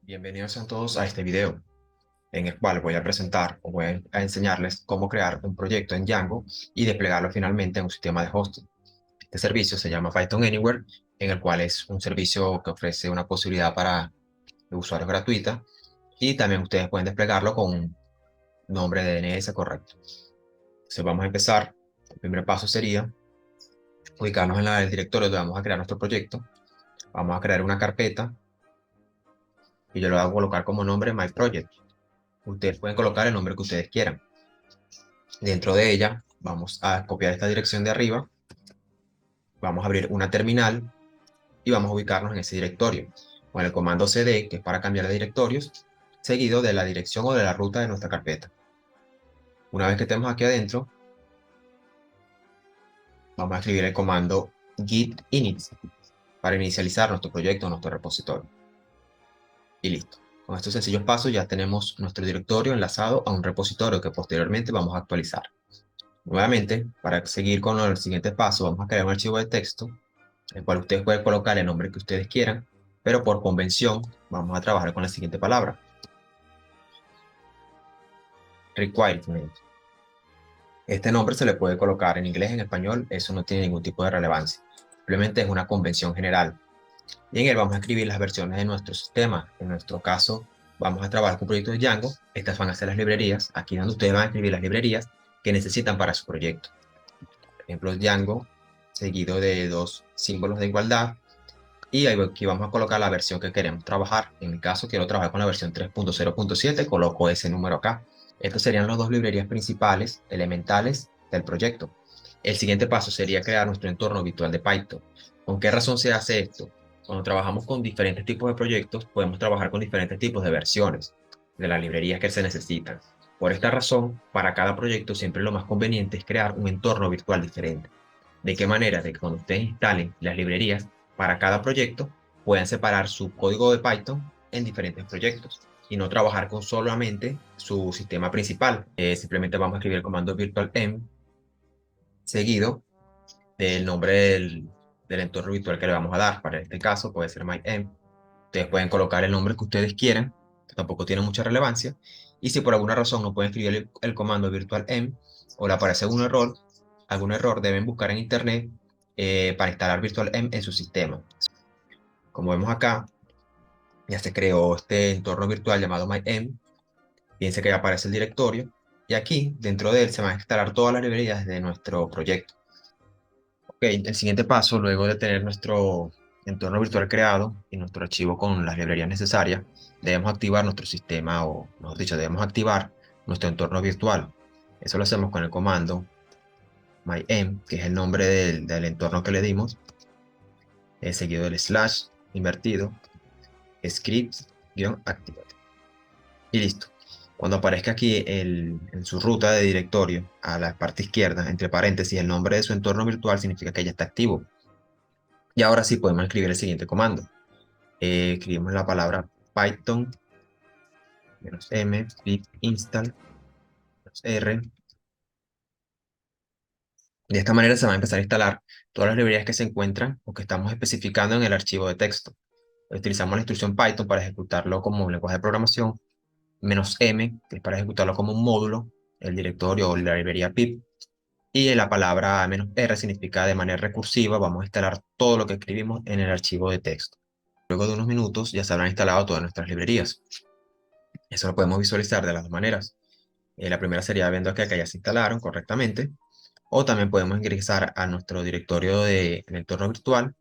Bienvenidos a todos a este video, en el cual voy a presentar o voy a enseñarles cómo crear un proyecto en Django y desplegarlo finalmente en un sistema de hosting. Este servicio se llama Python Anywhere, en el cual es un servicio que ofrece una posibilidad para usuarios gratuita y también ustedes pueden desplegarlo con un nombre de DNS correcto. Entonces vamos a empezar. El primer paso sería ubicarnos en el directorio donde vamos a crear nuestro proyecto. Vamos a crear una carpeta y yo lo voy a colocar como nombre My Project. Ustedes pueden colocar el nombre que ustedes quieran. Dentro de ella vamos a copiar esta dirección de arriba, vamos a abrir una terminal y vamos a ubicarnos en ese directorio con el comando cd, que es para cambiar de directorios, seguido de la dirección o de la ruta de nuestra carpeta. Una vez que estemos aquí adentro, vamos a escribir el comando git init para inicializar nuestro proyecto o nuestro repositorio. Y listo. Con estos sencillos pasos ya tenemos nuestro directorio enlazado a un repositorio que posteriormente vamos a actualizar. Nuevamente, para seguir con el siguiente paso, vamos a crear un archivo de texto el cual ustedes pueden colocar el nombre que ustedes quieran, pero por convención vamos a trabajar con la siguiente palabra: requirement. Este nombre se le puede colocar en inglés, en español, eso no tiene ningún tipo de relevancia. Simplemente es una convención general. Y en él vamos a escribir las versiones de nuestro sistema. En nuestro caso, vamos a trabajar con proyectos de Django. Estas van a ser las librerías. Aquí donde ustedes van a escribir las librerías que necesitan para su proyecto. Por ejemplo, Django, seguido de dos símbolos de igualdad. Y aquí vamos a colocar la versión que queremos trabajar. En mi caso, quiero trabajar con la versión 3.0.7, coloco ese número acá. Estos serían las dos librerías principales, elementales del proyecto. El siguiente paso sería crear nuestro entorno virtual de Python. ¿Con qué razón se hace esto? Cuando trabajamos con diferentes tipos de proyectos, podemos trabajar con diferentes tipos de versiones de las librerías que se necesitan. Por esta razón, para cada proyecto siempre lo más conveniente es crear un entorno virtual diferente. ¿De qué manera? De que cuando ustedes instalen las librerías para cada proyecto, puedan separar su código de Python en diferentes proyectos y no trabajar con solamente su sistema principal. Simplemente vamos a escribir el comando virtualenv seguido del nombre del entorno virtual que le vamos a dar. Para este caso puede ser myenv. Ustedes pueden colocar el nombre que ustedes quieran, que tampoco tiene mucha relevancia. Y si por alguna razón no pueden escribir el comando virtualenv o le aparece algún error, deben buscar en internet para instalar virtualenv en su sistema. Como vemos acá, ya se creó este entorno virtual llamado myenv. Fíjense que ya aparece el directorio. Y aquí, dentro de él, se van a instalar todas las librerías de nuestro proyecto. Ok, el siguiente paso, luego de tener nuestro entorno virtual creado y nuestro archivo con las librerías necesarias, debemos activar nuestro sistema, o mejor dicho, debemos activar nuestro entorno virtual. Eso lo hacemos con el comando myenv, que es el nombre del entorno que le dimos, seguido del slash invertido, scripts-activate. Y listo. Cuando aparezca aquí en su ruta de directorio, a la parte izquierda, entre paréntesis, el nombre de su entorno virtual, significa que ya está activo. Y ahora sí podemos escribir el siguiente comando. Escribimos la palabra python -m pip install -r. De esta manera se van a empezar a instalar todas las librerías que se encuentran o que estamos especificando en el archivo de texto. Utilizamos la instrucción Python para ejecutarlo como un lenguaje de programación, "-m", que es para ejecutarlo como un módulo, el directorio o la librería pip. Y la palabra "-r" significa de manera recursiva, vamos a instalar todo lo que escribimos en el archivo de texto. Luego de unos minutos ya se habrán instalado todas nuestras librerías. Eso lo podemos visualizar de las dos maneras. La primera sería viendo que ya se instalaron correctamente, o también podemos ingresar a nuestro directorio en el entorno virtual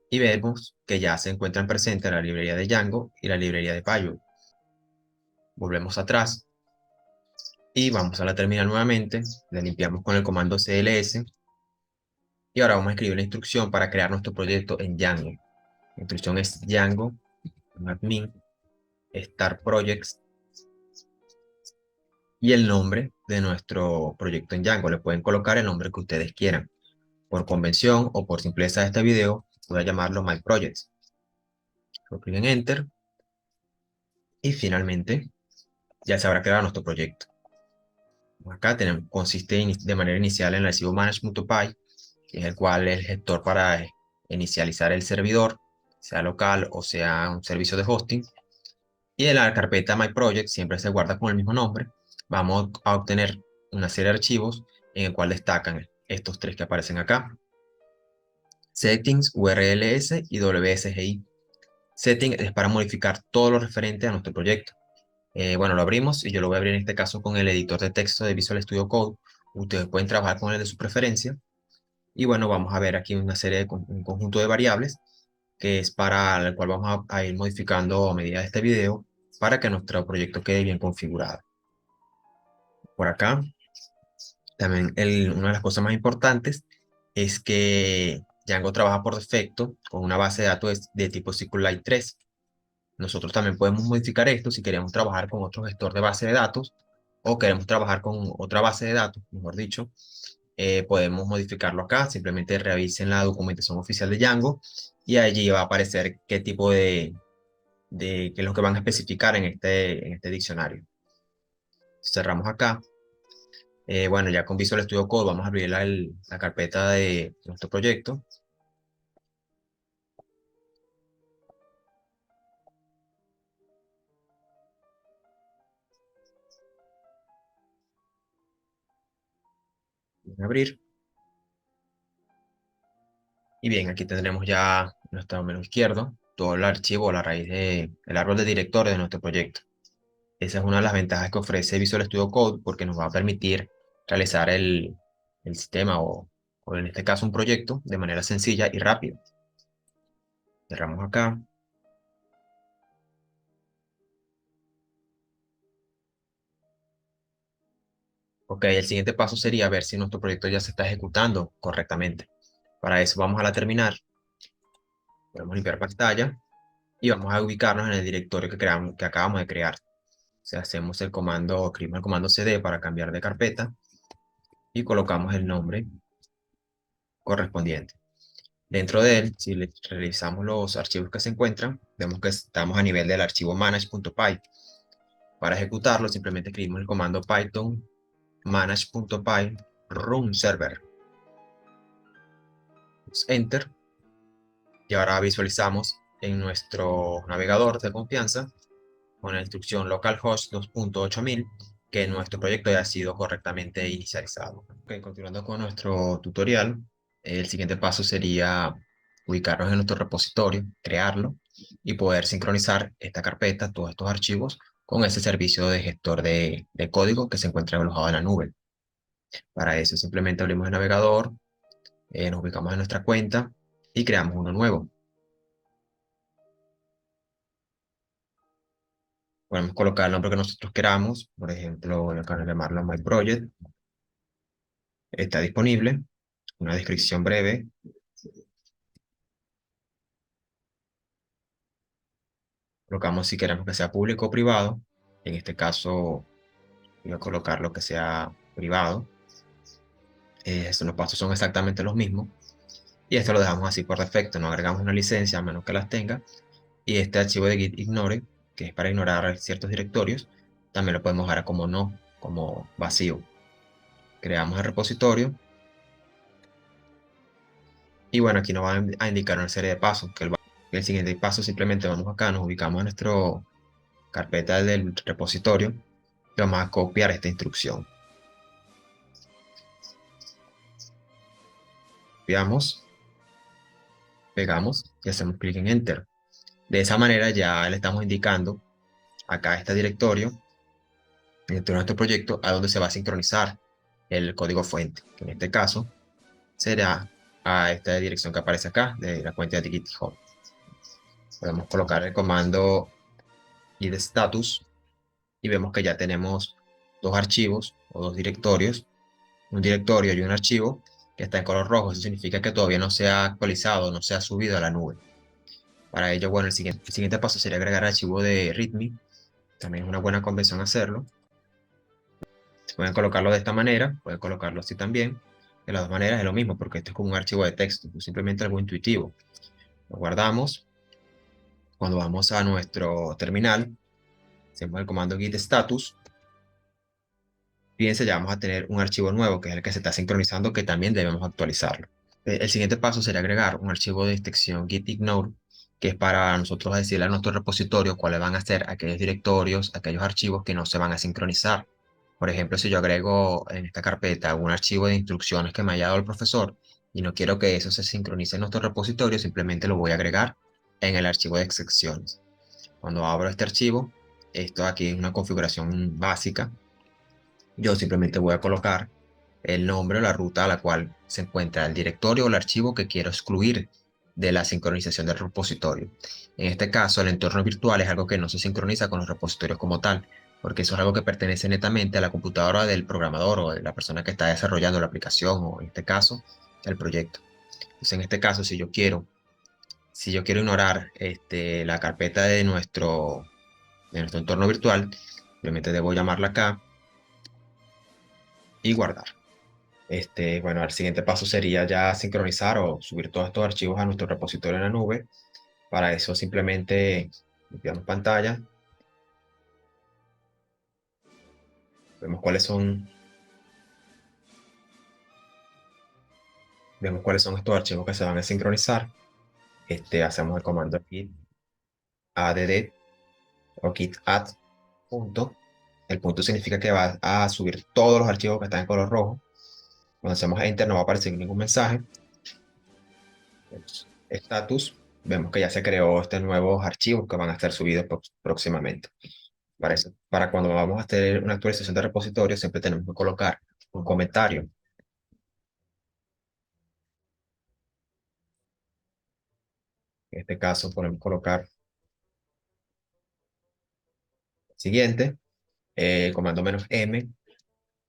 y vemos que ya se encuentran presentes la librería de Django y la librería de Python. Volvemos atrás y vamos a la terminal nuevamente, la limpiamos con el comando cls y ahora vamos a escribir la instrucción para crear nuestro proyecto en Django. La instrucción es Django admin start projects y el nombre de nuestro proyecto en Django. Le pueden colocar el nombre que ustedes quieran. Por convención o por simpleza de este video, voy a llamarlo My Projects. Oprimen Enter y finalmente ya se habrá creado nuestro proyecto. Acá consiste de manera inicial en el archivo manage.py, que es el cual es el gestor para inicializar el servidor, sea local o sea un servicio de hosting. Y en la carpeta My Project siempre se guarda con el mismo nombre. Vamos a obtener una serie de archivos en el cual destacan estos tres que aparecen acá: Settings, URLs y WSGI. Setting es para modificar todo lo referente a nuestro proyecto. Bueno, lo abrimos y yo lo voy a abrir en este caso con el editor de texto de Visual Studio Code. Ustedes pueden trabajar con el de su preferencia. Y bueno, vamos a ver aquí una serie de un conjunto de variables que es para el cual vamos a ir modificando a medida de este video para que nuestro proyecto quede bien configurado. Por acá, también una de las cosas más importantes es que Django trabaja por defecto con una base de datos de tipo SQLite 3. Nosotros también podemos modificar esto si queremos trabajar con otro gestor de base de datos o queremos trabajar con otra base de datos, mejor dicho. Podemos modificarlo acá. Simplemente revisen la documentación oficial de Django y allí va a aparecer qué tipo qué es lo que van a especificar en este diccionario. Cerramos acá. Bueno, ya con Visual Studio Code vamos a abrir la carpeta de nuestro proyecto. Vamos a abrir. Y bien, aquí tendremos ya en nuestro menú izquierdo todo el archivo, la raíz del árbol de directorios de nuestro proyecto. Esa es una de las ventajas que ofrece Visual Studio Code porque nos va a permitir realizar el sistema o en este caso un proyecto de manera sencilla y rápida. Cerramos acá. Ok, el siguiente paso sería ver si nuestro proyecto ya se está ejecutando correctamente. Para eso vamos a la terminal, podemos limpiar pantalla y vamos a ubicarnos en el directorio que acabamos de crear. O sea, hacemos escribimos el comando cd para cambiar de carpeta y colocamos el nombre correspondiente. Dentro de él, si revisamos los archivos que se encuentran, vemos que estamos a nivel del archivo manage.py. Para ejecutarlo, simplemente escribimos el comando python manage.py run server. Enter. Y ahora visualizamos en nuestro navegador de confianza con la instrucción localhost 2.8000 que nuestro proyecto ya ha sido correctamente inicializado. Ok, continuando con nuestro tutorial, el siguiente paso sería ubicarnos en nuestro repositorio, crearlo y poder sincronizar esta carpeta, todos estos archivos, con ese servicio de gestor de código que se encuentra alojado en la nube. Para eso simplemente abrimos el navegador, nos ubicamos en nuestra cuenta y creamos uno nuevo. Podemos colocar el nombre que nosotros queramos, por ejemplo, voy a llamarlo My Project. Está disponible, una descripción breve. Colocamos si queremos que sea público o privado. En este caso, voy a colocar lo que sea privado. Los pasos son exactamente los mismos. Y esto lo dejamos así por defecto, no agregamos una licencia a menos que las tenga. Y este archivo de git ignore, que es para ignorar ciertos directorios, también lo podemos dejar como no, como vacío. Creamos el repositorio. Y bueno, aquí nos va a indicar una serie de pasos. El siguiente paso simplemente vamos acá, nos ubicamos en nuestra carpeta del repositorio y vamos a copiar esta instrucción. Copiamos, pegamos y hacemos clic en Enter. De esa manera ya le estamos indicando acá este directorio dentro de nuestro proyecto a donde se va a sincronizar el código fuente, que en este caso será a esta dirección que aparece acá de la cuenta de GitHub. Podemos colocar el comando git status y vemos que ya tenemos dos archivos o dos directorios, un directorio y un archivo que está en color rojo. Eso significa que todavía no se ha actualizado, no se ha subido a la nube. Para ello, bueno, el siguiente paso sería agregar archivo de README. También es una buena convención hacerlo. Si pueden colocarlo de esta manera, pueden colocarlo así también. De las dos maneras es lo mismo, porque esto es como un archivo de texto, simplemente algo intuitivo. Lo guardamos. Cuando vamos a nuestro terminal, hacemos el comando git status. Fíjense, ya vamos a tener un archivo nuevo, que es el que se está sincronizando, que también debemos actualizarlo. El siguiente paso sería agregar un archivo de extensión git ignore, que es para nosotros decirle a nuestro repositorio cuáles van a ser aquellos directorios, aquellos archivos que no se van a sincronizar. Por ejemplo, si yo agrego en esta carpeta un archivo de instrucciones que me haya dado el profesor y no quiero que eso se sincronice en nuestro repositorio, simplemente lo voy a agregar en el archivo de excepciones. Cuando abro este archivo, esto aquí es una configuración básica. Yo simplemente voy a colocar el nombre o la ruta a la cual se encuentra el directorio o el archivo que quiero excluir de la sincronización del repositorio. En este caso, el entorno virtual es algo que no se sincroniza con los repositorios como tal, porque eso es algo que pertenece netamente a la computadora del programador o de la persona que está desarrollando la aplicación o en este caso, el proyecto. Entonces, en este caso, si yo quiero ignorar la carpeta de nuestro entorno virtual, simplemente debo llamarla acá y guardar. Bueno, el siguiente paso sería ya sincronizar o subir todos estos archivos a nuestro repositorio en la nube. Para eso simplemente limpiamos pantalla, vemos cuáles son estos archivos que se van a sincronizar. Hacemos el comando git add o git add punto. El punto significa que va a subir todos los archivos que están en color rojo. Cuando hacemos enter no va a aparecer ningún mensaje. Status, vemos que ya se creó nuevos archivos que van a estar subidos próximamente. Para eso, para cuando vamos a hacer una actualización de repositorio, siempre tenemos que colocar un comentario. En este caso podemos colocar siguiente, comando "-m",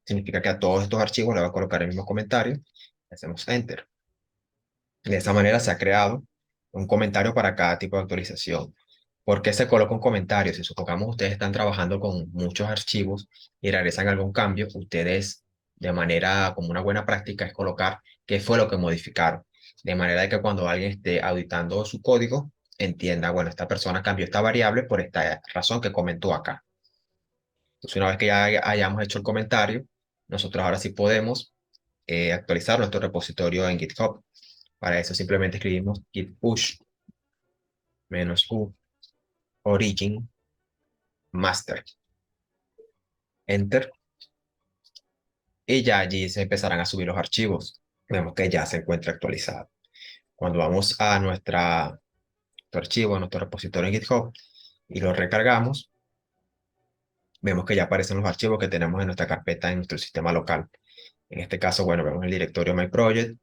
significa que a todos estos archivos le va a colocar el mismo comentario. Hacemos enter. De esa manera se ha creado un comentario para cada tipo de actualización. ¿Por qué se coloca un comentario? Si supongamos ustedes están trabajando con muchos archivos y realizan algún cambio, ustedes de manera como una buena práctica es colocar qué fue lo que modificaron. De manera de que cuando alguien esté auditando su código, entienda, bueno, esta persona cambió esta variable por esta razón que comentó acá. Entonces, una vez que ya hayamos hecho el comentario, nosotros ahora sí podemos actualizar nuestro repositorio en GitHub. Para eso simplemente escribimos git push -u origin master. Enter. Y ya allí se empezarán a subir los archivos. Vemos que ya se encuentra actualizado. Cuando vamos a nuestro archivo, a nuestro repositorio en GitHub y lo recargamos, vemos que ya aparecen los archivos que tenemos en nuestra carpeta en nuestro sistema local. En este caso, bueno, vemos el directorio My Project.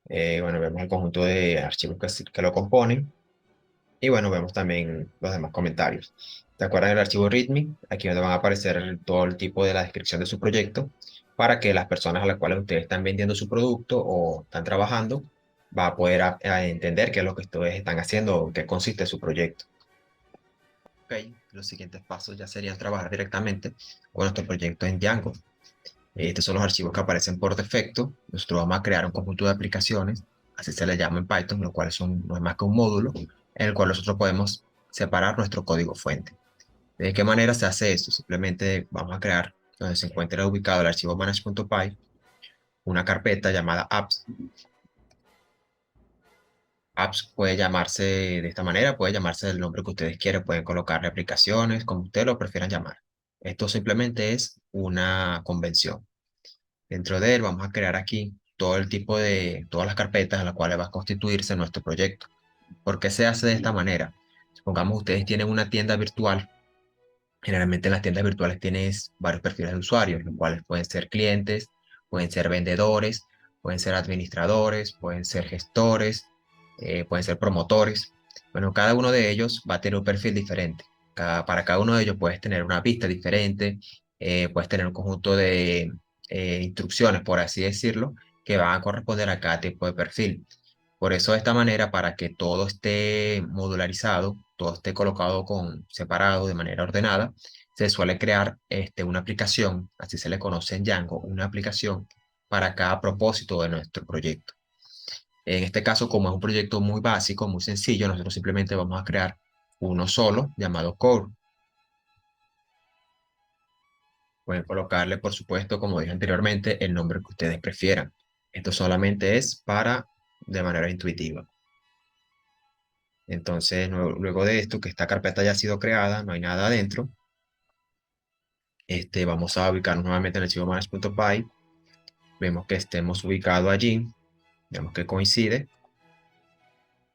Bueno, vemos el conjunto de archivos que lo componen. Y bueno, vemos también los demás comentarios. ¿Se acuerdan del archivo README? Aquí donde van a aparecer todo el tipo de la descripción de su proyecto para que las personas a las cuales ustedes están vendiendo su producto o están trabajando va a poder entender qué es lo que ustedes están haciendo o qué consiste su proyecto. Ok, los siguientes pasos ya serían trabajar directamente con nuestro proyecto en Django. Estos son los archivos que aparecen por defecto. Nosotros vamos a crear un conjunto de aplicaciones, así se le llama en Python, lo cual no es más que un módulo en el cual nosotros podemos separar nuestro código fuente. ¿De qué manera se hace esto? Simplemente vamos a crear, donde se encuentra ubicado el archivo manage.py, una carpeta llamada apps. Apps puede llamarse de esta manera, puede llamarse del nombre que ustedes quieran, pueden colocarle aplicaciones, como ustedes lo prefieran llamar. Esto simplemente es una convención. Dentro de él vamos a crear aquí todas las carpetas en las cuales va a constituirse nuestro proyecto. ¿Por qué se hace de esta manera? Supongamos ustedes tienen una tienda virtual. Generalmente en las tiendas virtuales tienes varios perfiles de usuarios, los cuales pueden ser clientes, pueden ser vendedores, pueden ser administradores, pueden ser gestores, pueden ser promotores. Bueno, cada uno de ellos va a tener un perfil diferente. Para cada uno de ellos puedes tener una pista diferente, puedes tener un conjunto de instrucciones, por así decirlo, que van a corresponder a cada tipo de perfil. Por eso de esta manera, para que todo esté modularizado, todo esté colocado separado de manera ordenada, se suele crear una aplicación, así se le conoce en Django, una aplicación para cada propósito de nuestro proyecto. En este caso, como es un proyecto muy básico, muy sencillo, nosotros simplemente vamos a crear uno solo llamado core. Pueden colocarle, por supuesto, como dije anteriormente, el nombre que ustedes prefieran. Esto solamente es de manera intuitiva. Entonces, luego de esto, que esta carpeta ya ha sido creada, no hay nada adentro, vamos a ubicarnos nuevamente en el archivo manage.py. Vemos que estemos ubicados allí, vemos que coincide.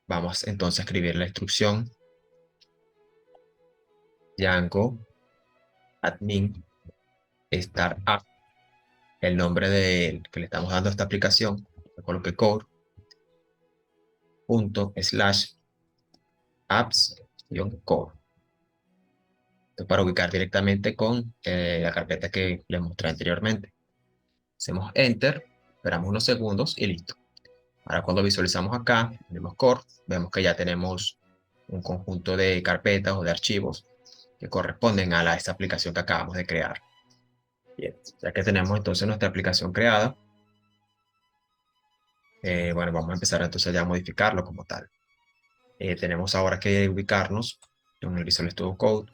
Vamos entonces a escribir la instrucción Django admin startup, el nombre que le estamos dando a esta aplicación. Le coloqué core.apps-core. Para ubicar directamente con la carpeta que les mostré anteriormente. Hacemos Enter, esperamos unos segundos y listo. Ahora cuando visualizamos acá, tenemos core, vemos que ya tenemos un conjunto de carpetas o de archivos que corresponden a esta aplicación que acabamos de crear. Bien, ya que tenemos entonces nuestra aplicación creada, bueno, vamos a empezar entonces ya a modificarlo como tal. Tenemos ahora que ubicarnos en el Visual Studio Code.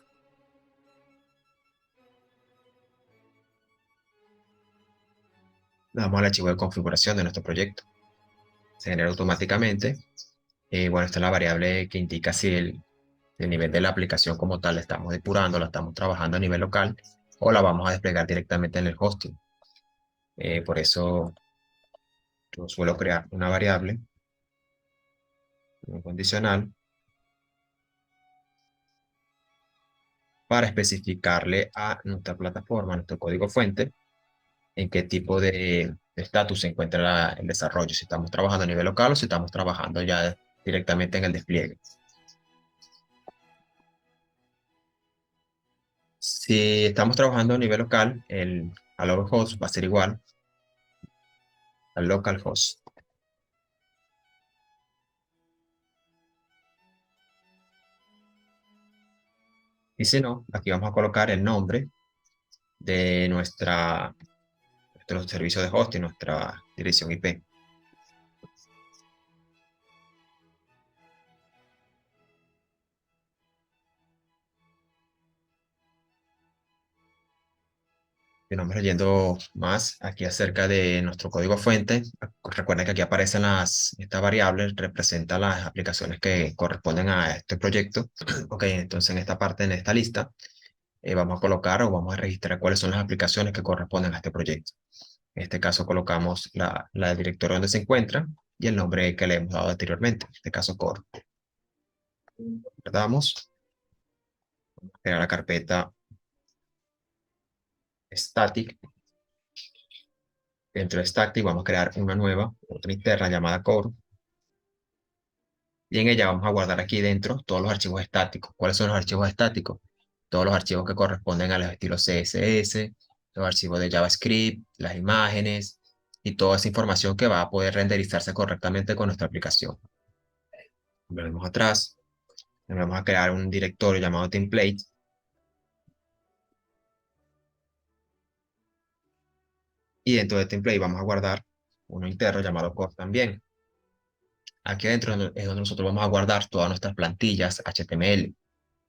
Vamos al archivo de configuración de nuestro proyecto. Se genera automáticamente. Bueno, esta es la variable que indica si el nivel de la aplicación como tal la estamos depurando, la estamos trabajando a nivel local o la vamos a desplegar directamente en el hosting. Por eso yo suelo crear una variable, un condicional, para especificarle a nuestra plataforma, a nuestro código fuente, en qué tipo de estatus se encuentra el desarrollo, si estamos trabajando a nivel local o si estamos trabajando ya directamente en el despliegue. Si estamos trabajando a nivel local, el allowed host va a ser igual al localhost. Y si no, aquí vamos a colocar el nombre de nuestro servicio de hosting, nuestra dirección IP. Estamos leyendo más aquí acerca de nuestro código fuente. Recuerda que aquí aparecen estas variables, representan las aplicaciones que corresponden a este proyecto. Ok, entonces en esta parte, en esta lista, vamos a colocar o vamos a registrar cuáles son las aplicaciones que corresponden a este proyecto. En este caso colocamos la directorio donde se encuentra y el nombre que le hemos dado anteriormente, en este caso core. Damos, crear la carpeta static. Dentro de static vamos a crear una nueva, otra interna llamada core. Y en ella vamos a guardar aquí dentro todos los archivos estáticos. ¿Cuáles son los archivos estáticos? Todos los archivos que corresponden a los estilos CSS, los archivos de JavaScript, las imágenes y toda esa información que va a poder renderizarse correctamente con nuestra aplicación. Volvemos atrás, vamos a crear un directorio llamado template. Y dentro de template vamos a guardar uno interno llamado core también. Aquí adentro es donde nosotros vamos a guardar todas nuestras plantillas HTML.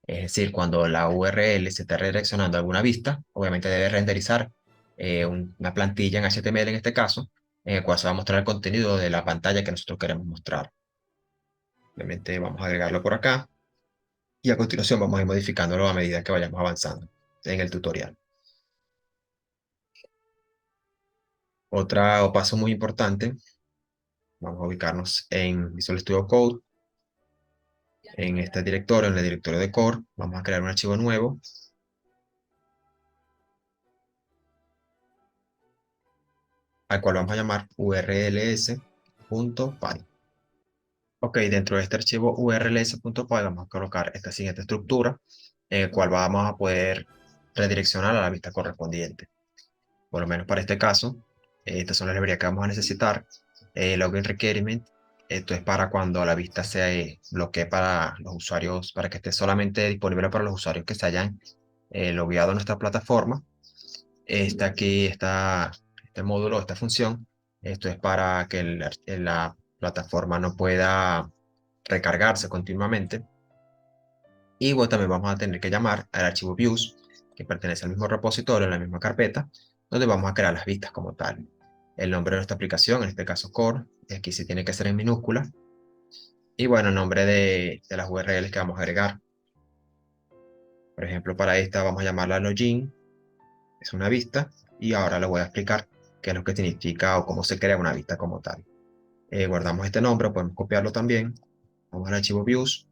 Es decir, cuando la URL se esté redireccionando a alguna vista, obviamente debe renderizar una plantilla en HTML en este caso, en el cual se va a mostrar el contenido de la pantalla que nosotros queremos mostrar. Obviamente vamos a agregarlo por acá y a continuación vamos a ir modificándolo a medida que vayamos avanzando en el tutorial. Otro paso muy importante, vamos a ubicarnos en Visual Studio Code, en este directorio, en el directorio de core, vamos a crear un archivo nuevo al cual vamos a llamar urls.py. Ok, dentro de este archivo urls.py vamos a colocar esta siguiente estructura, en el cual vamos a poder redireccionar a la vista correspondiente. Por lo menos para este caso, estas son las librerías que vamos a necesitar. Login Requirement, esto es para cuando la vista se bloquee para los usuarios, para que esté solamente disponible para los usuarios que se hayan logueado en nuestra plataforma. Está aquí, este módulo, esta función. Esto es para que la plataforma no pueda recargarse continuamente. Y bueno, también vamos a tener que llamar al archivo views, que pertenece al mismo repositorio, en la misma carpeta, donde vamos a crear las vistas como tal. El nombre de nuestra aplicación, en este caso core, aquí sí tiene que ser en minúscula. Y bueno, el nombre de las URLs que vamos a agregar. Por ejemplo, para esta vamos a llamarla login, es una vista, y ahora les voy a explicar qué es lo que significa o cómo se crea una vista como tal. Guardamos este nombre, podemos copiarlo también. Vamos al archivo views,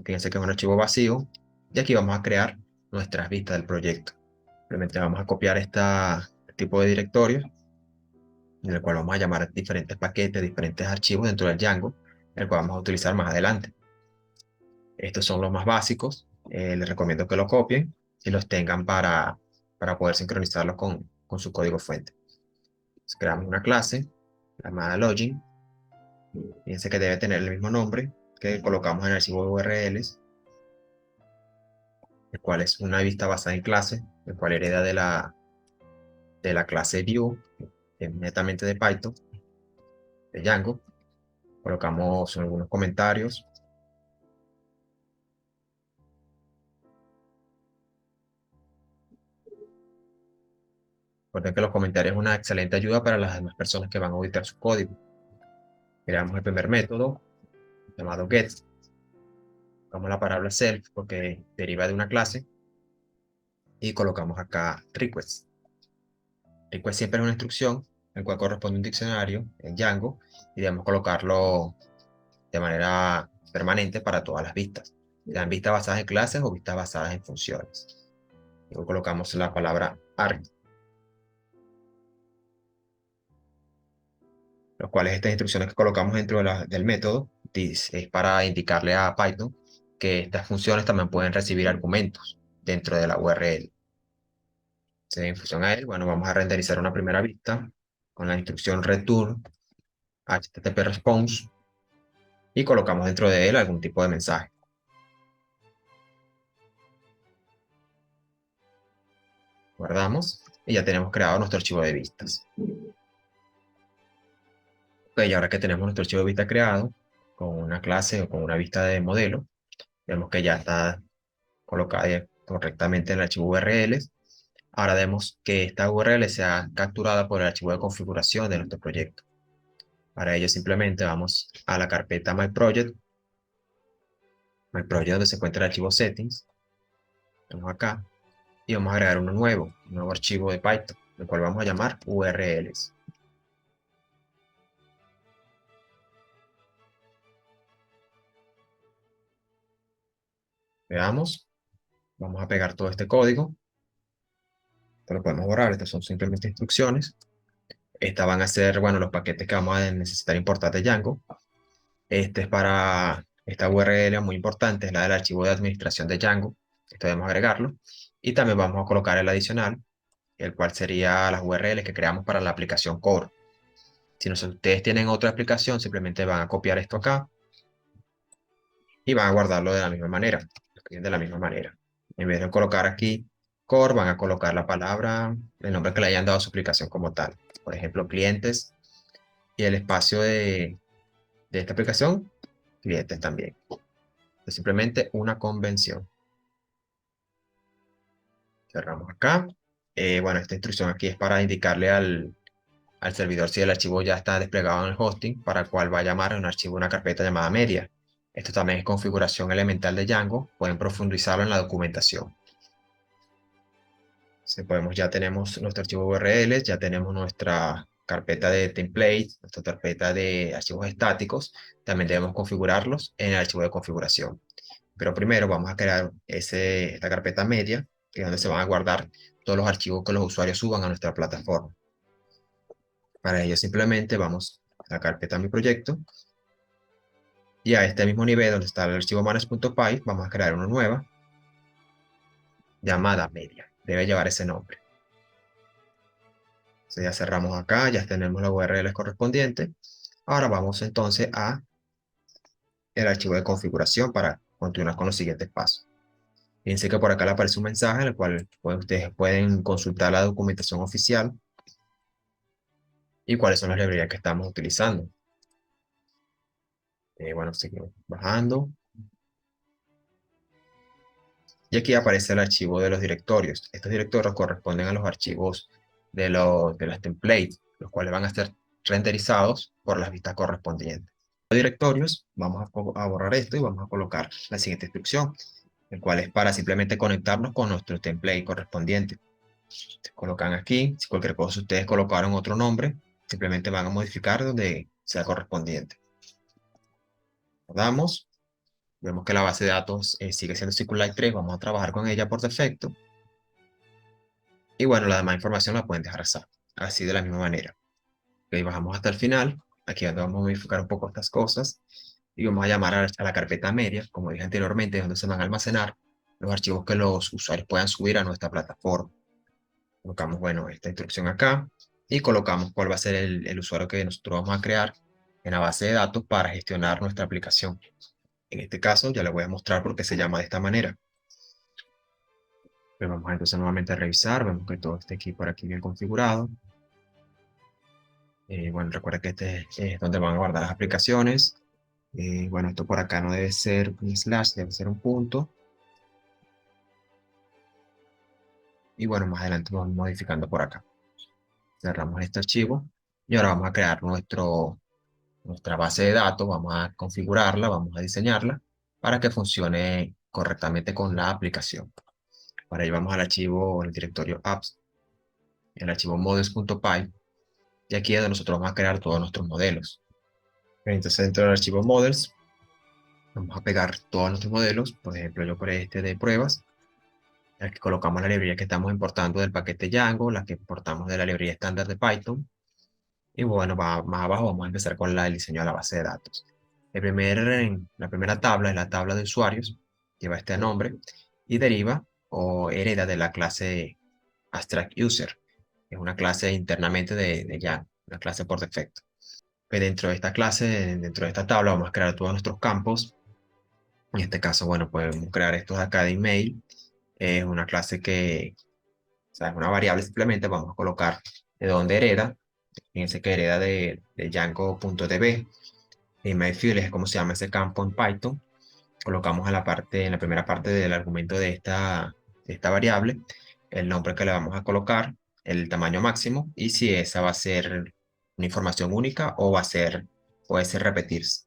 fíjense que es un archivo vacío, y aquí vamos a crear nuestras vistas del proyecto. Simplemente vamos a copiar este tipo de directorios, en el cual vamos a llamar diferentes paquetes, diferentes archivos dentro del Django, el cual vamos a utilizar más adelante. Estos son los más básicos. Les recomiendo que lo copien y los tengan para poder sincronizarlos con su código fuente. Entonces, creamos una clase llamada login. Fíjense que debe tener el mismo nombre que colocamos en el archivo de URLs, el cual es una vista basada en clase, el cual hereda de la clase view, que es netamente de Python, de Django. Colocamos algunos comentarios. Recuerden que los comentarios es una excelente ayuda para las demás personas que van a auditar su código. Creamos el primer método llamado get. Colocamos la palabra self porque deriva de una clase y colocamos acá request. Request siempre es una instrucción, el cual corresponde a un diccionario en Django y debemos colocarlo de manera permanente para todas las vistas, sean vistas basadas en clases o vistas basadas en funciones. Luego colocamos la palabra arg, los cuales estas instrucciones que colocamos dentro del método es para indicarle a Python que estas funciones también pueden recibir argumentos dentro de la URL. En función a él, bueno, vamos a renderizar una primera vista con la instrucción return http response y colocamos dentro de él algún tipo de mensaje. Guardamos y ya tenemos creado nuestro archivo de vistas. Ok, y ahora que tenemos nuestro archivo de vista creado con una clase o con una vista de modelo, vemos que ya está colocada correctamente en el archivo URLs. Ahora vemos que esta URL sea capturada por el archivo de configuración de nuestro proyecto. Para ello simplemente vamos a la carpeta My Project donde se encuentra el archivo settings. Vamos acá y vamos a agregar un nuevo archivo de Python, el cual vamos a llamar URLs. Veamos, vamos a pegar todo este código. Esto lo podemos borrar, estas son simplemente instrucciones. Estas van a ser, bueno, los paquetes que vamos a necesitar importar de Django. Este es para esta URL muy importante, es la del archivo de administración de Django. Esto debemos agregarlo. Y también vamos a colocar el adicional, el cual sería las URLs que creamos para la aplicación Core. Si ustedes tienen otra aplicación, simplemente van a copiar esto acá y van a guardarlo de la misma manera. Lo escriben de la misma manera. En vez de colocar aquí Core, van a colocar la palabra, el nombre que le hayan dado a su aplicación como tal. Por ejemplo, clientes y el espacio de esta aplicación, clientes también. Es simplemente una convención. Cerramos acá. Bueno, esta instrucción aquí es para indicarle al servidor si el archivo ya está desplegado en el hosting, para el cual va a llamar a un archivo, una carpeta llamada media. Esto también es configuración elemental de Django. Pueden profundizarlo en la documentación. Ya tenemos nuestro archivo URL, ya tenemos nuestra carpeta de templates, nuestra carpeta de archivos estáticos. También debemos configurarlos en el archivo de configuración. Pero primero vamos a crear esta carpeta media, que es donde se van a guardar todos los archivos que los usuarios suban a nuestra plataforma. Para ello simplemente vamos a la carpeta Mi Proyecto y a este mismo nivel donde está el archivo manage.py vamos a crear una nueva llamada media. Debe llevar ese nombre. Entonces ya cerramos acá, ya tenemos la URL correspondiente. Ahora vamos entonces a el archivo de configuración para continuar con los siguientes pasos. Fíjense que por acá le aparece un mensaje en el cual ustedes pueden consultar la documentación oficial y cuáles son las librerías que estamos utilizando. Bueno, seguimos bajando. Y aquí aparece el archivo de los directorios. Estos directorios corresponden a los archivos de las templates, los cuales van a ser renderizados por las vistas correspondientes. directorios, vamos a borrar esto y vamos a colocar la siguiente instrucción, el cual es para simplemente conectarnos con nuestro template correspondiente. Se colocan aquí, si cualquier cosa ustedes colocaron otro nombre, simplemente van a modificar donde sea correspondiente. Damos, vemos que la base de datos sigue siendo SQLite 3, vamos a trabajar con ella por defecto. Y bueno, la demás información la pueden dejar así de la misma manera. Ok, bajamos hasta el final, aquí donde vamos a modificar un poco estas cosas. Y vamos a llamar a la carpeta media, como dije anteriormente, donde se van a almacenar los archivos que los usuarios puedan subir a nuestra plataforma. Colocamos, bueno, esta instrucción acá y colocamos cuál va a ser el usuario que nosotros vamos a crear en la base de datos para gestionar nuestra aplicación. En este caso, ya les voy a mostrar por qué se llama de esta manera. Pero vamos entonces nuevamente a revisar, vemos que todo esté aquí por aquí bien configurado. Bueno, recuerda que este es donde van a guardar las aplicaciones. Bueno, esto por acá no debe ser un slash, debe ser un punto. Y bueno, más adelante vamos modificando por acá. Cerramos este archivo y ahora vamos a crear nuestra base de datos, vamos a configurarla, vamos a diseñarla para que funcione correctamente con la aplicación. Para ello vamos al archivo, el directorio apps, el archivo models.py, y aquí es donde nosotros vamos a crear todos nuestros modelos. Entonces dentro del archivo models vamos a pegar todos nuestros modelos, por ejemplo yo por este de pruebas. Aquí colocamos la librería que estamos importando del paquete Django, la que importamos de la librería estándar de Python. Y bueno, más abajo vamos a empezar con el diseño de la base de datos. La primera tabla es la tabla de usuarios, lleva este nombre y deriva o hereda de la clase AbstractUser. Es una clase internamente de Django, una clase por defecto. Pues dentro de esta clase, dentro de esta tabla, vamos a crear todos nuestros campos. En este caso, bueno, podemos crear estos de acá de email. Es una clase que, o sea, es una variable simplemente, vamos a colocar de dónde hereda. Fíjense que hereda de Django.db. MyField es como se llama ese campo en Python. Colocamos en la primera parte del argumento de esta variable, el nombre que le vamos a colocar, el tamaño máximo, y si esa va a ser una información única o puede ser repetirse.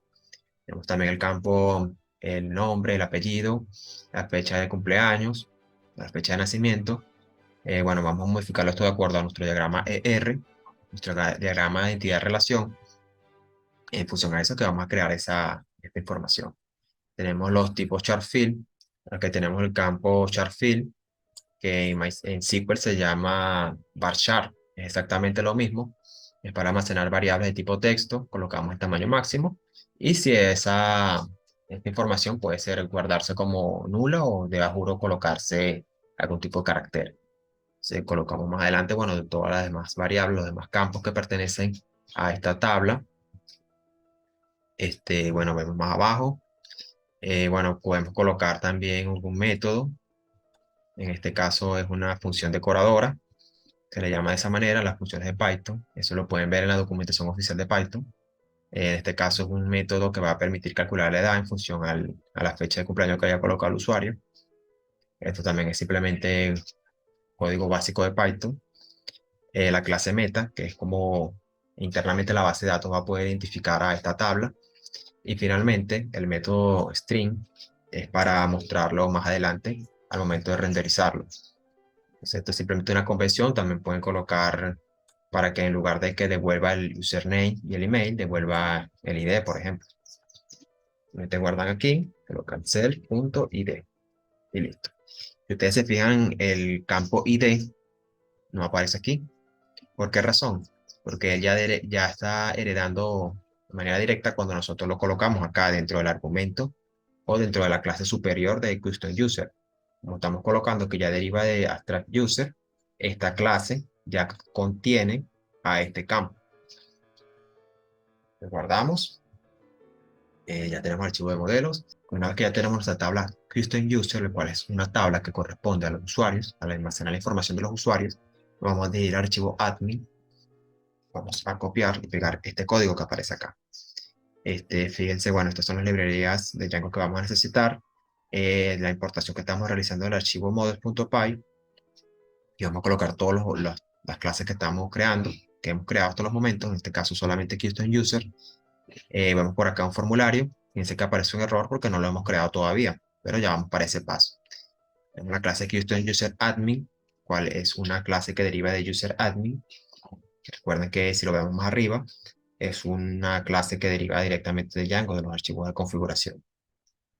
Tenemos también el campo, el nombre, el apellido, la fecha de cumpleaños, la fecha de nacimiento. Bueno, vamos a modificarlo esto de acuerdo a nuestro diagrama ER, nuestro diagrama de identidad-relación. En función a eso que vamos a crear esta información. Tenemos los tipos char-field. Aquí tenemos el campo char-field, que en SQL se llama varchar. Es exactamente lo mismo. Es para almacenar variables de tipo texto. Colocamos el tamaño máximo. Y si esta información puede ser guardarse como nula o de juro colocarse algún tipo de carácter. Se colocamos más adelante, bueno, de todas las demás variables, los demás campos que pertenecen a esta tabla. Bueno, vemos más abajo. Bueno, podemos colocar también algún método. En este caso es una función decoradora. Se le llama de esa manera las funciones de Python. Eso lo pueden ver en la documentación oficial de Python. En este caso es un método que va a permitir calcular la edad en función a la fecha de cumpleaños que haya colocado el usuario. Esto también es simplemente código básico de Python. La clase meta, que es como internamente la base de datos va a poder identificar a esta tabla. Y finalmente, el método string es para mostrarlo más adelante al momento de renderizarlo. Entonces, esto es simplemente una convención. También pueden colocar para que en lugar de que devuelva el username y el email, devuelva el ID, por ejemplo. Te guardan aquí, colocan cell.id y listo. Si ustedes se fijan, el campo ID no aparece aquí. ¿Por qué razón? Porque él ya está heredando de manera directa cuando nosotros lo colocamos acá dentro del argumento o dentro de la clase superior de Custom User. Como estamos colocando que ya deriva de Abstract User, esta clase ya contiene a este campo. Lo guardamos. Ya tenemos el archivo de modelos. Una vez que ya tenemos nuestra tabla Custom User, la cual es una tabla que corresponde a los usuarios, al almacenar la información de los usuarios, vamos a ir al archivo admin. Vamos a copiar y pegar este código que aparece acá. Fíjense, bueno, estas son las librerías de Django que vamos a necesitar. La importación que estamos realizando del archivo models.py. Y vamos a colocar todas las clases que estamos creando, que hemos creado hasta los momentos. En este caso solamente Custom User. Vamos por acá a un formulario. Fíjense que aparece un error porque no lo hemos creado todavía, pero ya vamos para ese paso. Tenemos la clase que estoy en User Admin, cual es una clase que deriva de User Admin. Recuerden que si lo vemos más arriba, es una clase que deriva directamente de Django, de los archivos de configuración.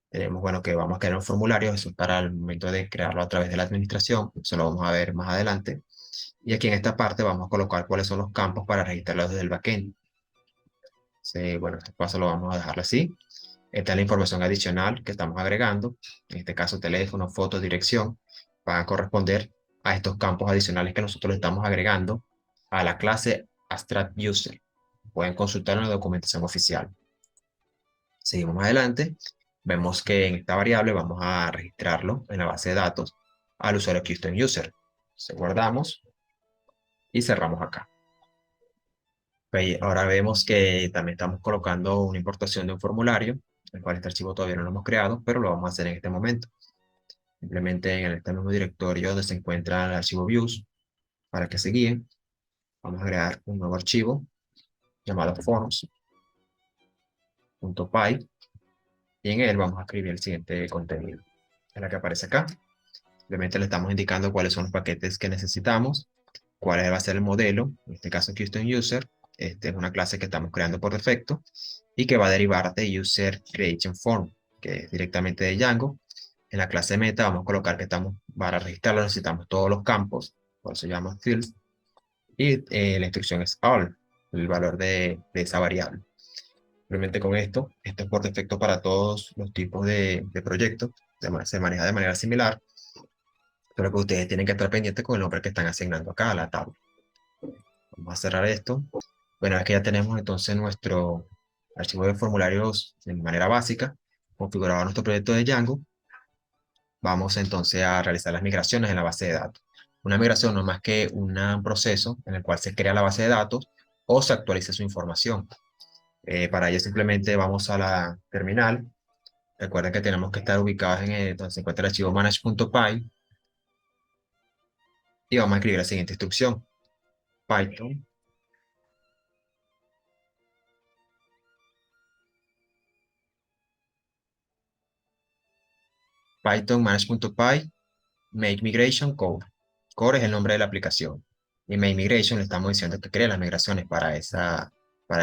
Tenemos, bueno, que vamos a crear un formulario, eso es para el momento de crearlo a través de la administración, eso lo vamos a ver más adelante. Y aquí en esta parte vamos a colocar cuáles son los campos para registrarlos desde el backend. Sí, bueno, este paso lo vamos a dejar así. Esta es la información adicional que estamos agregando. En este caso, teléfono, foto, dirección. Van a corresponder a estos campos adicionales que nosotros le estamos agregando a la clase Abstract User. Pueden consultarlo en la documentación oficial. Seguimos más adelante. Vemos que en esta variable vamos a registrarlo en la base de datos al usuario Custom User. Se guardamos y cerramos acá. Ok, ahora vemos que también estamos colocando una importación de un formulario, el cual este archivo todavía no lo hemos creado, pero lo vamos a hacer en este momento. Simplemente en este mismo directorio donde se encuentra el archivo views, para que se guíen, vamos a crear un nuevo archivo llamado forms.py y en él vamos a escribir el siguiente contenido. Es la que aparece acá. Simplemente le estamos indicando cuáles son los paquetes que necesitamos, cuál va a ser el modelo, en este caso Custom User. Este es una clase que estamos creando por defecto y que va a derivar de User Creation Form, que es directamente de Django. En la clase meta vamos a colocar que estamos, para registrarlo necesitamos todos los campos, por eso se llama field, y la instrucción es all, el valor de esa variable. Simplemente con esto es por defecto para todos los tipos de proyectos, se maneja de manera similar, pero que ustedes tienen que estar pendientes con el nombre que están asignando acá a la tabla. Vamos a cerrar esto. Bueno, es que ya tenemos entonces nuestro archivo de formularios de manera básica, configurado nuestro proyecto de Django. Vamos entonces a realizar las migraciones en la base de datos. Una migración no es más que un proceso en el cual se crea la base de datos o se actualiza su información. Para ello simplemente vamos a la terminal. Recuerden que tenemos que estar ubicados en donde se encuentra el archivo manage.py y vamos a escribir la siguiente instrucción. Python manage.py make migration core. Core es el nombre de la aplicación. Y make migration le estamos diciendo que cree las migraciones para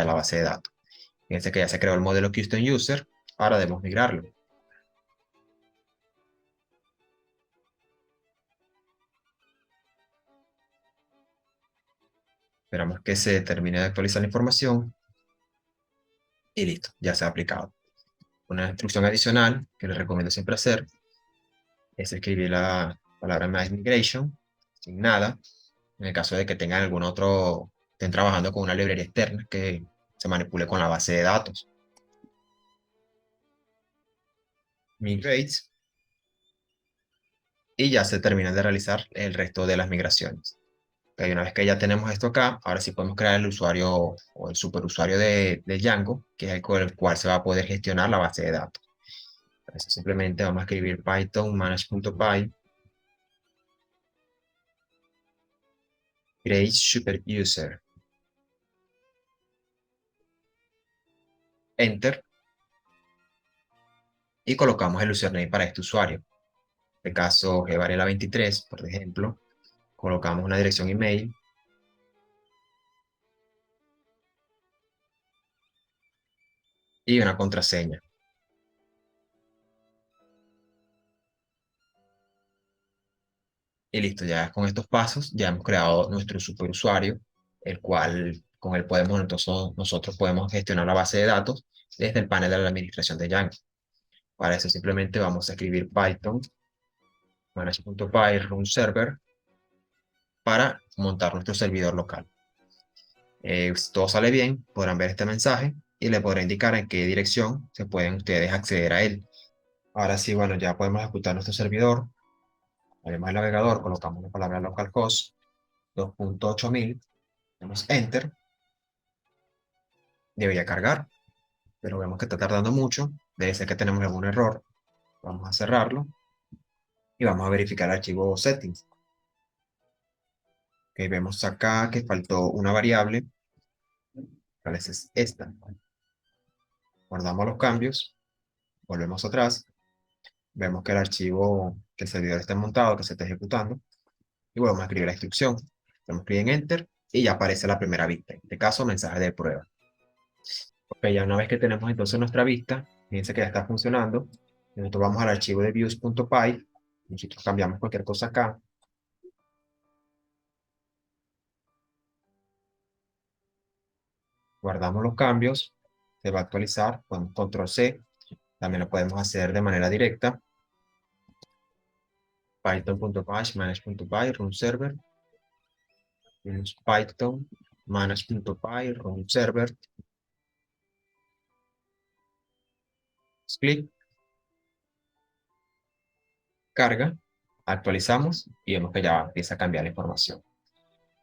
la base de datos. Fíjense que ya se creó el modelo Custom User, ahora debemos migrarlo. Esperamos que se termine de actualizar la información y listo, ya se ha aplicado. Una instrucción adicional que les recomiendo siempre hacer es escribir la palabra migration sin nada, en el caso de que tengan algún otro, estén trabajando con una librería externa que se manipule con la base de datos. Migrate y ya se terminan de realizar el resto de las migraciones. Okay, una vez que ya tenemos esto acá, ahora sí podemos crear el usuario o el superusuario de Django, que es el con el cual se va a poder gestionar la base de datos. Para eso simplemente vamos a escribir python manage.py create superuser. Enter y colocamos el username para este usuario. En este caso, gvarela23, por ejemplo. Colocamos una dirección email y una contraseña. Y listo, ya con estos pasos ya hemos creado nuestro superusuario, el cual con él podemos, entonces nosotros podemos gestionar la base de datos desde el panel de la administración de Django. Para eso simplemente vamos a escribir Python manage.py run server para montar nuestro servidor local. Si todo sale bien, podrán ver este mensaje y le podré indicar en qué dirección se pueden ustedes acceder a él. Ahora sí, bueno, ya podemos ejecutar nuestro servidor. Abrimos el navegador, colocamos la palabra localhost 2.8000, damos Enter, debería cargar, pero vemos que está tardando mucho, debe ser que tenemos algún error. Vamos a cerrarlo y vamos a verificar el archivo settings. Ok, vemos acá que faltó una variable, ¿cuál es esta? Guardamos los cambios, volvemos atrás, vemos que el archivo, que el servidor está montado, que se está ejecutando, y volvemos a escribir la instrucción. Damos clic en Enter y ya aparece la primera vista. En este caso, mensaje de prueba. Ok, ya una vez que tenemos entonces nuestra vista, fíjense que ya está funcionando. Nosotros vamos al archivo de views.py. Nosotros cambiamos cualquier cosa acá. Guardamos los cambios. Se va a actualizar con control C. También lo podemos hacer de manera directa. Python.py, manage.py, run server. Python, manage.py, run server. Clic, carga, actualizamos y vemos que ya empieza a cambiar la información.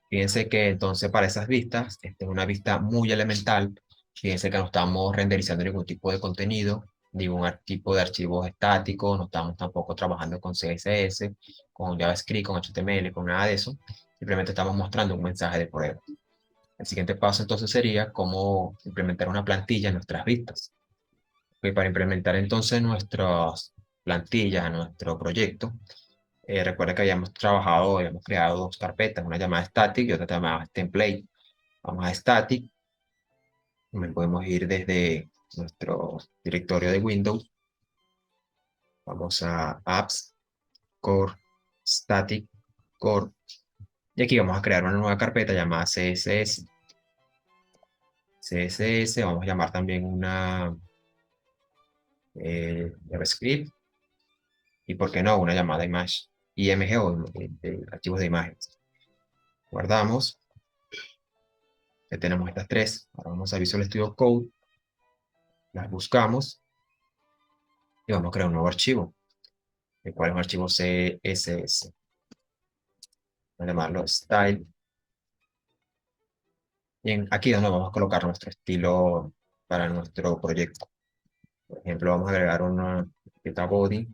Fíjense que entonces para esas vistas, esta es una vista muy elemental. Fíjense que no estamos renderizando ningún tipo de contenido, ningún tipo de archivos estáticos, no estamos tampoco trabajando con CSS, con JavaScript, con HTML, con nada de eso. Simplemente estamos mostrando un mensaje de prueba. El siguiente paso entonces sería cómo implementar una plantilla en nuestras vistas. Y para implementar entonces nuestras plantillas a nuestro proyecto, recuerda que habíamos creado dos carpetas, una llamada static y otra llamada template. Vamos a static, también podemos ir desde nuestro directorio de Windows, vamos a apps, core, static, core, y aquí vamos a crear una nueva carpeta llamada CSS. CSS, vamos a llamar también una JavaScript, y por qué no, una llamada image, IMG o archivos de imágenes. Guardamos. Ya tenemos estas tres. Ahora vamos a Visual Studio Code, las buscamos y vamos a crear un nuevo archivo, el cual es un archivo CSS. Vamos a llamarlo Style. Y aquí es donde vamos a colocar nuestro estilo para nuestro proyecto. Por ejemplo, vamos a agregar una etiqueta body.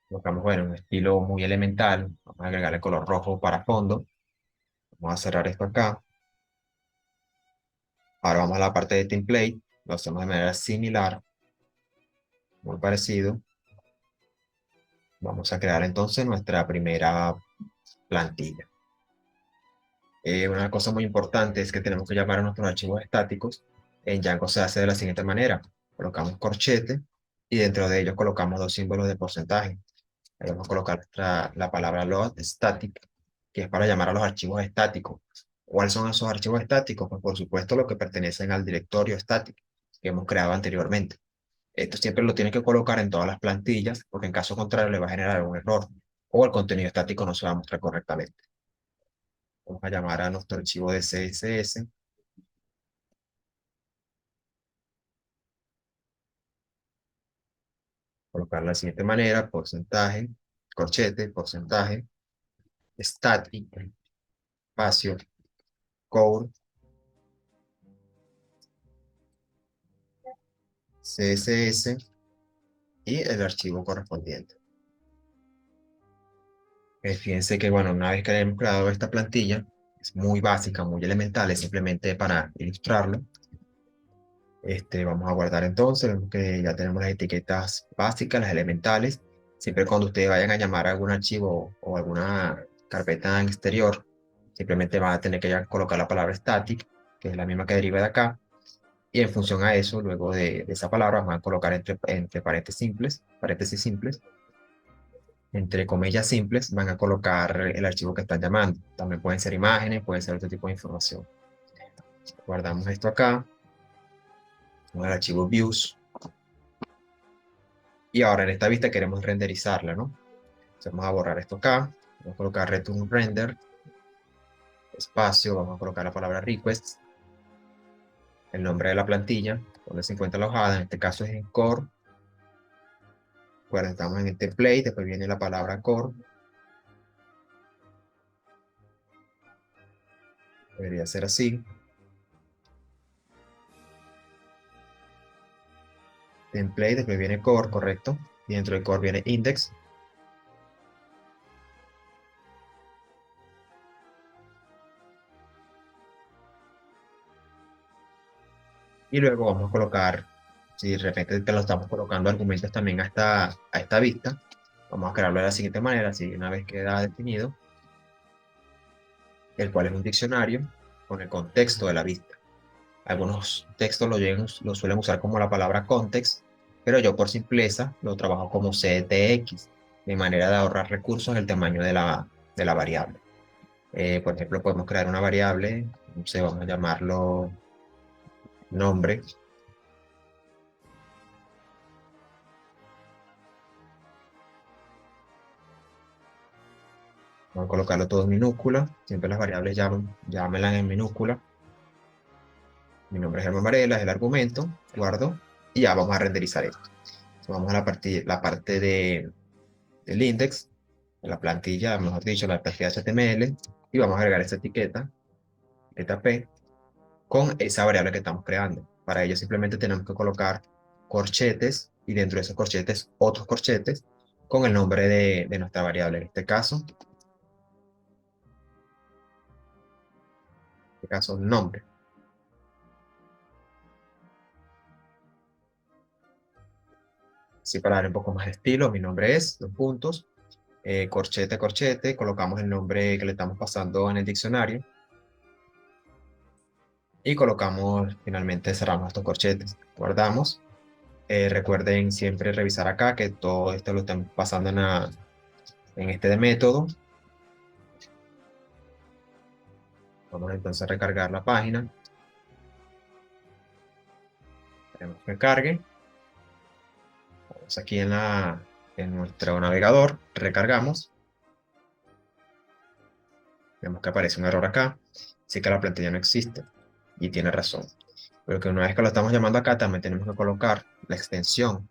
Colocamos, bueno, un estilo muy elemental. Vamos a agregar el color rojo para fondo. Vamos a cerrar esto acá. Ahora vamos a la parte de template. Lo hacemos de manera similar, muy parecido. Vamos a crear entonces nuestra primera plantilla. Una cosa muy importante es que tenemos que llamar a nuestros archivos estáticos. En Django se hace de la siguiente manera. Colocamos corchete y dentro de ellos colocamos dos símbolos de porcentaje. Ahí vamos a colocar la palabra load static, que es para llamar a los archivos estáticos. ¿Cuáles son esos archivos estáticos? Pues por supuesto los que pertenecen al directorio static que hemos creado anteriormente. Esto siempre lo tiene que colocar en todas las plantillas, porque en caso contrario le va a generar algún error o el contenido estático no se va a mostrar correctamente. Vamos a llamar a nuestro archivo de CSS, colocarlo de la siguiente manera, porcentaje, corchete, porcentaje, static, espacio, code, CSS y el archivo correspondiente. Fíjense que, bueno, una vez que hemos creado esta plantilla, es muy básica, muy elemental, es simplemente para ilustrarlo. Vamos a guardar entonces, vemos que ya tenemos las etiquetas básicas, las elementales. Siempre cuando ustedes vayan a llamar a algún archivo o alguna carpeta en exterior, simplemente van a tener que ya colocar la palabra static, que es la misma que deriva de acá, y en función a eso, luego de esa palabra, van a colocar entre paréntesis simples, entre comillas simples, van a colocar el archivo que están llamando. También pueden ser imágenes, puede ser otro tipo de información. Guardamos esto acá, con el archivo views, y ahora en esta vista queremos renderizarla, ¿no? Entonces vamos a borrar esto acá, vamos a colocar return render, espacio, vamos a colocar la palabra request, el nombre de la plantilla, donde se encuentra alojada, en este caso es en core. Bueno, estamos en el template, después viene la palabra core. Debería ser así. Template, después viene core, correcto. y dentro de core viene index, y luego vamos a colocar, si de repente te lo estamos colocando argumentos también a esta vista, vamos a crearlo de la siguiente manera, así una vez queda definido, el cual es un diccionario con el contexto de la vista. Algunos textos lo suelen usar como la palabra context, pero yo por simpleza lo trabajo como CTX, de manera de ahorrar recursos en el tamaño de la variable. Por ejemplo, podemos crear una variable, no sé, vamos a llamarlo nombre. Vamos a colocarlo todo en minúscula. Siempre las variables llámenlas en minúscula. Mi nombre es Germán Varela, es el argumento. Guardo. Y ya vamos a renderizar esto. Vamos a la parte del index, de la plantilla, mejor dicho, la plantilla HTML. Y vamos a agregar esa etiqueta P, con esa variable que estamos creando. Para ello simplemente tenemos que colocar corchetes y dentro de esos corchetes otros corchetes con el nombre de nuestra variable. En este caso nombre. Así para dar un poco más de estilo, mi nombre es, dos puntos, corchete, corchete, colocamos el nombre que le estamos pasando en el diccionario y colocamos, finalmente cerramos estos corchetes, guardamos. Recuerden siempre revisar acá que todo esto lo estamos pasando en este de método. Vamos entonces a recargar la página. Queremos que cargue. Vamos aquí en nuestro navegador, recargamos. Vemos que aparece un error acá. Así que la plantilla no existe. Y tiene razón. Pero que una vez que lo estamos llamando acá, también tenemos que colocar la extensión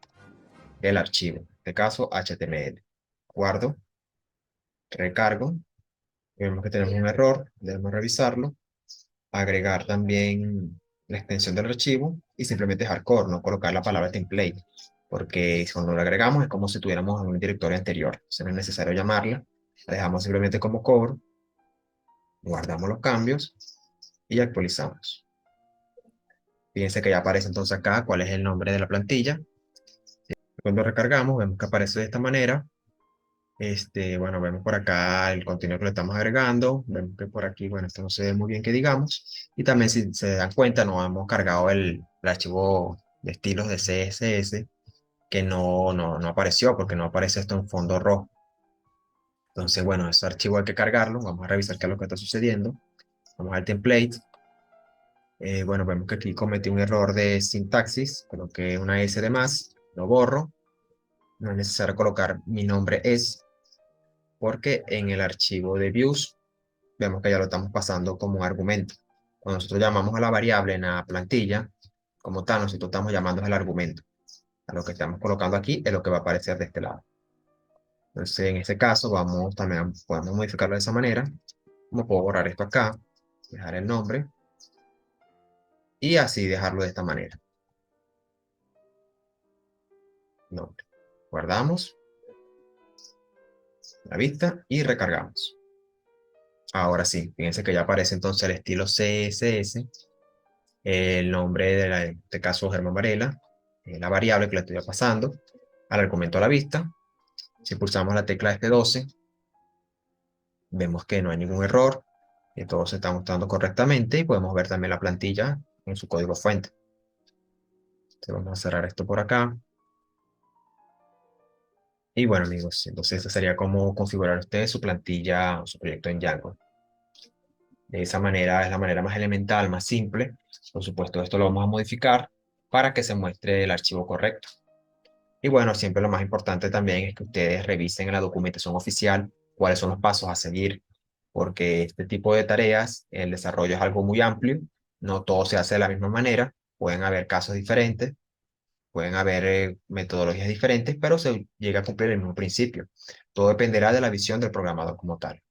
del archivo. En este caso, HTML. Guardo, recargo. Vemos que tenemos un error. Debemos revisarlo. Agregar también la extensión del archivo y simplemente dejar core, no colocar la palabra template, porque cuando lo agregamos es como si tuviéramos en un directorio anterior, no es necesario llamarla, la dejamos simplemente como core, guardamos los cambios y actualizamos. Fíjense que ya aparece entonces acá cuál es el nombre de la plantilla. Cuando recargamos vemos que aparece de esta manera. Bueno, vemos por acá el contenido que le estamos agregando, vemos que por aquí, bueno, esto no se ve muy bien que digamos, y también si se dan cuenta, no hemos cargado el archivo de estilos de CSS, que no apareció, porque no aparece esto en fondo rojo. Entonces, bueno, ese archivo hay que cargarlo, vamos a revisar qué es lo que está sucediendo, vamos al template, bueno, vemos que aquí cometí un error de sintaxis, coloqué una S de más, lo borro, no es necesario colocar mi nombre es, porque en el archivo de views vemos que ya lo estamos pasando como un argumento. Cuando nosotros llamamos a la variable en la plantilla, como tal, nosotros estamos llamando al argumento. A lo que estamos colocando aquí es lo que va a aparecer de este lado. Entonces, en este caso, podemos modificarlo de esa manera. Como puedo borrar esto acá, dejar el nombre, y así dejarlo de esta manera. Nombre. Guardamos la vista y recargamos. Ahora sí, fíjense que ya aparece entonces el estilo CSS, el nombre en este caso Germán Varela, la variable que le estoy pasando, al argumento a la vista. Si pulsamos la tecla F12, vemos que no hay ningún error, que todo se está mostrando correctamente y podemos ver también la plantilla en su código fuente. Entonces vamos a cerrar esto por acá. Y bueno amigos, entonces esta sería cómo configurar ustedes su plantilla o su proyecto en Django. De esa manera es la manera más elemental, más simple. Por supuesto, esto lo vamos a modificar para que se muestre el archivo correcto. Y bueno, siempre lo más importante también es que ustedes revisen en la documentación oficial cuáles son los pasos a seguir, porque este tipo de tareas, el desarrollo es algo muy amplio, no todo se hace de la misma manera, pueden haber casos diferentes, pueden haber metodologías diferentes, pero se llega a cumplir el mismo principio. Todo dependerá de la visión del programador como tal.